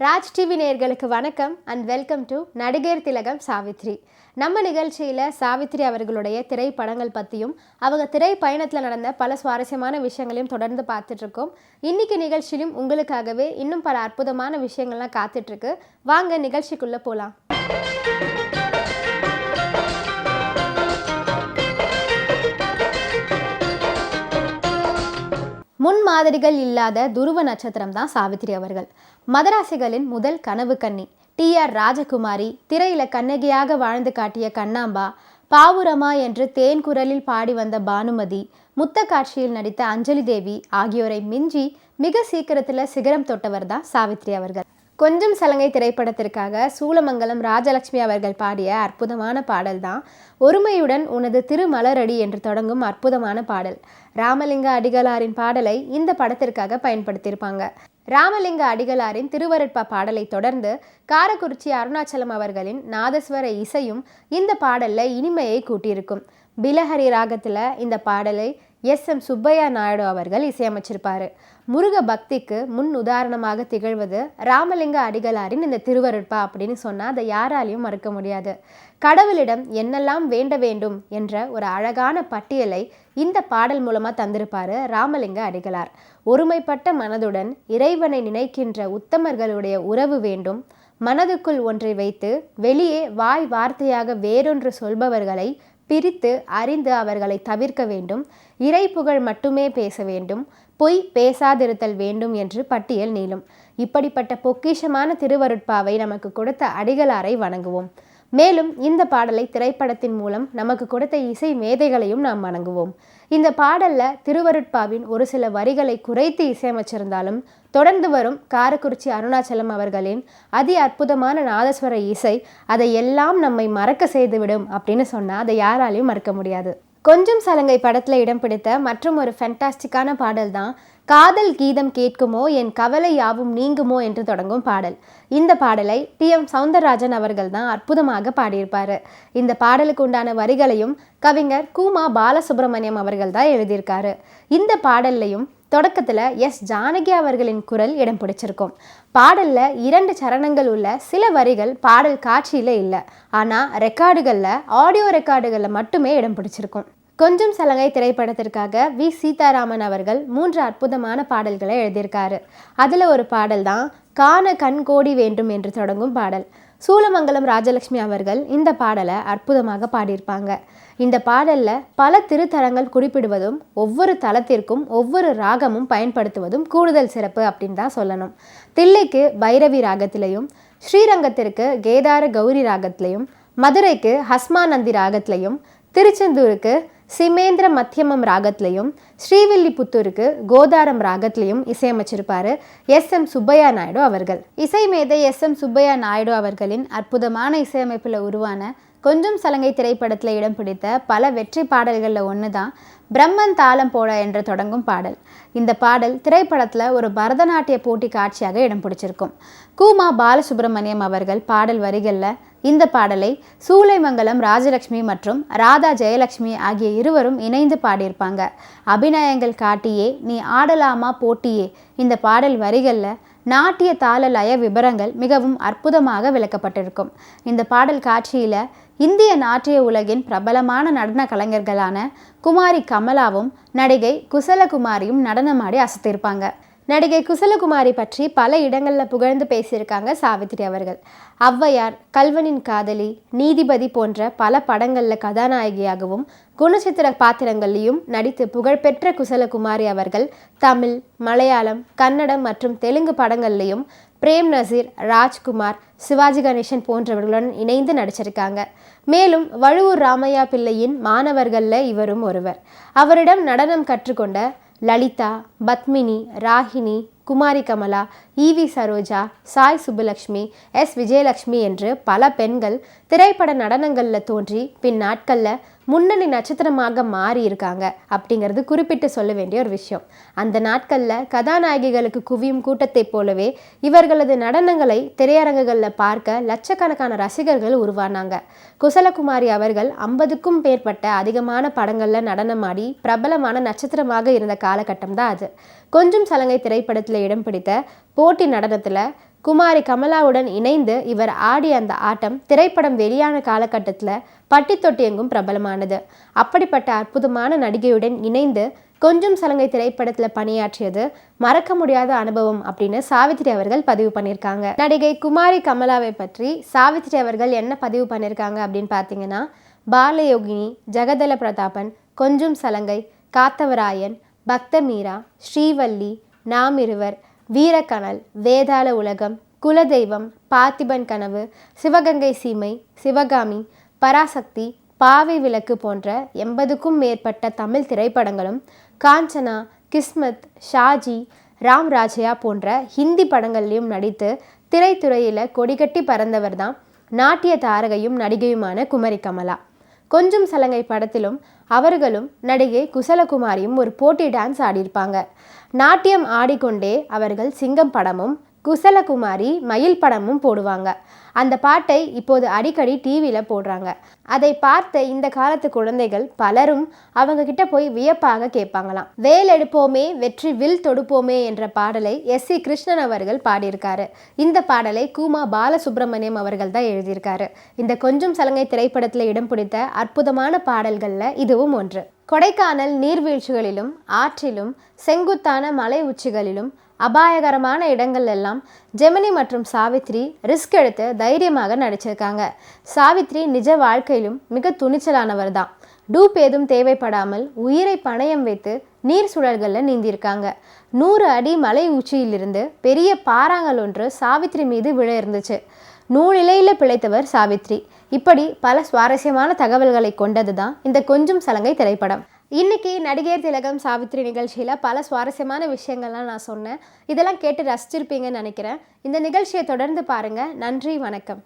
Raj TV நேயர்களுக்கு வணக்கம் and welcome to நடிகர் திலகம் சாவித்ரி. நம்ம நிகழ்ச்சியில் சாவித்ரி அவர்களுடைய திரைப்படங்கள் பற்றியும் அவங்க திரை பயணத்தில் நடந்த பல சுவாரஸ்யமான விஷயங்களையும் தொடர்ந்து பார்த்துட்ருக்கோம். இன்றைக்கி நிகழ்ச்சியிலும் உங்களுக்காகவே இன்னும் பல அற்புதமான விஷயங்கள்லாம் காத்துட்ருக்கு. வாங்க நிகழ்ச்சிக்குள்ளே போகலாம். முன்மாதிரிகள் இல்லாத துருவ நட்சத்திரம் தான் சாவித்ரி அவர்கள். மதராசிகளின் முதல் கனவு கன்னி TR ராஜகுமாரி, திரையில கண்ணகியாக வாழ்ந்து காட்டிய கண்ணாம்பா, பாவுரமா என்று தேன் குரலில் பாடி வந்த பானுமதி, முத்த காட்சியில் நடித்த அஞ்சலி தேவி ஆகியோரை மிஞ்சி மிக சீக்கிரத்தில் சிகரம் தொட்டவர் தான் சாவித்ரி அவர்கள். கொஞ்சம் சலங்கை திரைப்படத்திற்காக சூலமங்கலம் ராஜலட்சுமி அவர்கள் பாடிய அற்புதமான பாடல் தான் ஒருமையுடன் உனது திருமலரடி என்று தொடங்கும் அற்புதமான பாடல். ராமலிங்க அடிகளாரின் பாடலை இந்த படத்திற்காக பயன்படுத்தியிருப்பாங்க. ராமலிங்க அடிகளாரின் திருவருட்பா பாடலை தொடர்ந்து காரக்குறிச்சி அருணாச்சலம் அவர்களின் நாதஸ்வர இசையும் இந்த பாடலில் இனிமையை கூட்டியிருக்கும். பிலஹரி ராகத்தில் இந்த பாடலை SM சுப்பையா நாயுடு அவர்கள் இசையமைச்சிருப்பார். முருக பக்திக்கு முன் உதாரணமாக திகழ்வது ராமலிங்க அடிகளாரின் இந்த திருவருட்பா அப்படின்னு சொன்னால் அதை யாராலையும் மறுக்க முடியாது. கடவுளிடம் என்னெல்லாம் வேண்ட வேண்டும் என்ற ஒரு அழகான பட்டியலை இந்த பாடல் மூலமாக தந்திருப்பார் ராமலிங்க அடிகளார். ஒருமைப்பட்ட மனதுடன் இறைவனை நினைக்கின்ற உத்தமர்களுடைய உறவு வேண்டும். மனதுக்குள் ஒன்றை வைத்து வெளியே வாய் வார்த்தையாக வேறொன்று சொல்பவர்களை பிரித்து அறிந்து அவர்களை தவிர்க்க வேண்டும். இறை புகழ் மட்டுமே பேச வேண்டும். பொய் பேசாதிருத்தல் வேண்டும் என்று பட்டியல் நீளும். இப்படிப்பட்ட பொக்கிஷமான திருவருட்பாவை நமக்கு கொடுத்த அடிகளாரை வணங்குவோம். மேலும் இந்த பாடலை திரைப்படத்தின் மூலம் நமக்கு கொடுத்த இசை மேதைகளையும் நாம் வணங்குவோம். இந்த பாடலில் திருவருட்பாவின் ஒரு சில வரிகளை குறைத்து இசையமைச்சிருந்தாலும் தொடர்ந்து வரும் காரக்குறிச்சி அருணாச்சலம் அவர்களின் அதி அற்புதமான நாதஸ்வர இசை அதை எல்லாம் நம்மை மறக்க செய்துவிடும் அப்படின்னு சொன்னால் அதை யாராலையும் மறக்க முடியாது. கொஞ்சம் சலங்கை படத்தில் இடம் பிடித்த மற்றும் ஒரு ஃபென்டாஸ்டிக்கான பாடல் தான் காதல் கீதம் கேட்குமோ என் கவலை யாவும் நீங்குமோ என்று தொடங்கும் பாடல். இந்த பாடலை TM சௌந்தரராஜன் அவர்கள் தான் அற்புதமாக பாடியிருப்பார். இந்த பாடலுக்கு உண்டான வரிகளையும் கவிஞர் கூமா பாலசுப்ரமணியம் அவர்கள் தான் எழுதியிருக்காரு. இந்த பாடல்லையும் தொடக்கத்தில் S ஜானகி அவர்களின் குரல் இடம் பிடிச்சிருக்கும். பாடலில் 2 சரணங்கள் உள்ள சில வரிகள் பாடல் காட்சியில் இல்லை, ஆனால் ரெக்கார்டுகளில் ஆடியோ ரெக்கார்டுகளில் மட்டுமே இடம் பிடிச்சிருக்கும். கொஞ்சம் சலங்கை திரைப்படத்திற்காக V சீதாராமன் அவர்கள் 3 அற்புதமான பாடல்களை எழுதியிருக்காரு. அதில் ஒரு பாடல் தான் காண கண்கோடி வேண்டும் என்று தொடங்கும் பாடல். சூலமங்கலம் ராஜலட்சுமி அவர்கள் இந்த பாடலை அற்புதமாக பாடியிருப்பாங்க. இந்த பாடலில் பல திருத்தலங்கள் குறிப்பிடுவதும் ஒவ்வொரு தலத்திற்கும் ஒவ்வொரு ராகமும் பயன்படுத்துவதும் கூடுதல் சிறப்பு அப்படின்னு தான் சொல்லணும். தில்லைக்கு பைரவி ராகத்திலையும், ஸ்ரீரங்கத்திற்கு கேதார கௌரி ராகத்திலையும், மதுரைக்கு ஹஸ்மானந்தி ராகத்திலையும், திருச்செந்தூருக்கு சிமேந்திர மத்தியமம் ராகத்திலையும், ஸ்ரீவில்லிபுத்தூருக்கு கோதாரம் ராகத்திலையும் இசையமைச்சிருப்பார் SM சுப்பையா நாயுடு அவர்கள். இசை மேதை SM சுப்பையா நாயுடு அவர்களின் அற்புதமான இசையமைப்பில் உருவான கொஞ்சம் சலங்கை திரைப்படத்தில் இடம் பிடித்த பல வெற்றி பாடல்களில் ஒன்று தான் பிரம்மன் தாளம் போட என்று தொடங்கும் பாடல். இந்த பாடல் திரைப்படத்தில் ஒரு பரதநாட்டிய போட்டி காட்சியாக இடம் பிடிச்சிருக்கும். கூமா பாலசுப்ரமணியம் அவர்கள் பாடல் வரிகளில் இந்த பாடலை சூளைமங்கலம் ராஜலட்சுமி மற்றும் ராதா ஜெயலட்சுமி ஆகிய இருவரும் இணைந்து பாடியிருப்பாங்க. அபிநயங்கள் காட்டியே நீ ஆடலாமா போட்டியே இந்த பாடல் வரிகளில் நாட்டிய தாள லய விபரங்கள் மிகவும் அற்புதமாக விளக்கப்பட்டிருக்கும். இந்த பாடல் காட்சியில் இந்திய நாட்டிய உலகின் பிரபலமான நடன கலைஞர்களான குமாரி கமலாவும் நடிகை குசலகுமாரியும் நடனமாடி அசத்திருப்பாங்க. நடிகை குசலகுமாரி பற்றி பல இடங்களில் புகழ்ந்து பேசியிருக்காங்க சாவித்ரி அவர்கள். ஔவையார், கல்வனின் காதலி, நீதிபதி போன்ற பல படங்களில் கதாநாயகியாகவும் குணச்சித்திர பாத்திரங்கள்லையும் நடித்து புகழ்பெற்ற குசலகுமாரி அவர்கள் தமிழ், மலையாளம், கன்னடம் மற்றும் தெலுங்கு படங்கள்லையும் பிரேம் நசீர், ராஜ்குமார், சிவாஜி கணேசன் போன்றவர்களுடன் இணைந்து நடிச்சிருக்காங்க. மேலும் வழுவூர் ராமையா பிள்ளையின் மாணவர்களில் இவரும் ஒருவர். அவரிடம் நடனம் கற்றுக்கொண்ட லலிதா, பத்மினி, ராகினி, குமாரி கமலா, EV சரோஜா, சாய் சுப்புலக்ஷ்மி, S விஜயலட்சுமி என்று பல பெண்கள் திரைப்பட நடனங்களில் தோன்றி பின் நாட்களில் முன்னணி நட்சத்திரமாக மாறி இருக்காங்க அப்படிங்கிறது குறிப்பிட்டு சொல்ல வேண்டிய ஒரு விஷயம். அந்த நாட்களில் கதாநாயகிகளுக்கு குவியும் கூட்டத்தை போலவே இவர்களது நடனங்களை திரையரங்குகளில் பார்க்க லட்சக்கணக்கான ரசிகர்கள் உருவானாங்க. குசலகுமாரி அவர்கள் 50க்கும் மேற்பட்ட அதிகமான படங்களில் நடனமாடி பிரபலமான நட்சத்திரமாக இருந்த காலகட்டம் தான் அது. கொஞ்சம் சலங்கை திரைப்படத்தில் இடம் பிடித்த போட்டி நடனத்தில் குமாரி கமலாவுடன் இணைந்து இவர் ஆடிய அந்த ஆட்டம் திரைப்படம் வெளியான காலகட்டத்தில் பட்டி தொட்டி எங்கும் பிரபலமானது. அப்படிப்பட்ட அற்புதமான நடிகையுடன் இணைந்து கொஞ்சம் சலங்கை திரைப்படத்தில் பணியாற்றியது மறக்க முடியாத அனுபவம் அப்படின்னு சாவித்ரி அவர்கள் பதிவு பண்ணியிருக்காங்க. நடிகை குமாரி கமலாவை பற்றி சாவித்ரி அவர்கள் என்ன பதிவு பண்ணியிருக்காங்க அப்படின்னு பார்த்தீங்கன்னா, பாலயோகினி, ஜெகதல பிரதாபன், கொஞ்சம் சலங்கை, காத்தவராயன், பக்த மீரா, ஸ்ரீவள்ளி, நாம் இருவர், வீரக்கனல், வேதாள உலகம், குலதெய்வம், பார்த்திபன் கனவு, சிவகங்கை சீமை, சிவகாமி, பராசக்தி, பாவை விளக்கு போன்ற 80க்கும் மேற்பட்ட தமிழ் திரைப்படங்களும், காஞ்சனா, கிஸ்மத், ஷாஜி, ராம் ராஜயா போன்ற ஹிந்தி படங்கள்லையும் நடித்து திரைத்துறையில் கொடிகட்டி பறந்தவர் தான் நாட்டிய தாரகையும் நடிகையுமான குமரி கமலா. கொஞ்சம் சலங்கை படத்திலும் அவர்களும் நடிகை குசலகுமாரியும் ஒரு போட்டி டான்ஸ் ஆடியிருப்பாங்க. நாட்டியம் ஆடிக்கொண்டே அவர்கள் சிங்கம் படமும் குசலகுமாரி மயில் படமும் போடுவாங்க. அந்த பாட்டை இப்போது அடிக்கடி டிவியில் போடுறாங்க. அதை பார்த்த இந்த காலத்து குழந்தைகள் பலரும் அவங்க கிட்ட போய் வியப்பாக கேட்பாங்களாம். வேல் எடுப்போமே வெற்றி வில் தொடுப்போமே என்ற பாடலை S.C. கிருஷ்ணன் அவர்கள் பாடியிருக்காரு. இந்த பாடலை கூமா பாலசுப்ரமணியம் அவர்கள் தான் எழுதியிருக்காரு. இந்த கொஞ்சம் சலங்கை திரைப்படத்தில் இடம் பிடித்த அற்புதமான பாடல்களில் இதுவும் ஒன்று. கொடைக்கானல் நீர்வீழ்ச்சிகளிலும் ஆற்றிலும் செங்குத்தான மலை உச்சிகளிலும் அபாயகரமான இடங்கள் எல்லாம் ஜெமினி மற்றும் சாவித்ரி ரிஸ்க் எடுத்து தைரியமாக நடிச்சிருக்காங்க. சாவித்ரி நிஜ வாழ்க்கையிலும் மிக துணிச்சலானவர் தான். டூப் ஏதும் தேவைப்படாமல் உயிரை பணயம் வைத்து நீர் சுழல்களில் நீந்திருக்காங்க. 100 அடி மலை உச்சியிலிருந்து பெரிய பாறாங்கல் ஒன்று சாவித்ரி மீது விழ இருந்துச்சு. நூலிலையில் பிழைத்தவர் சாவித்ரி. இப்படி பல சுவாரஸ்யமான தகவல்களை கொண்டது தான் இந்த கொஞ்சம் சலங்கை திரைப்படம். இன்னைக்கு நடிகர் திலகம் சாவித்ரி நிகழ்ச்சியில் பல சுவாரஸ்யமான விஷயங்கள்லாம் நான் சொன்னேன். இதெல்லாம் கேட்டு ரசிச்சிருப்பீங்கன்னு நினைக்கிறேன். இந்த நிகழ்ச்சியை தொடர்ந்து பாருங்கள். நன்றி, வணக்கம்.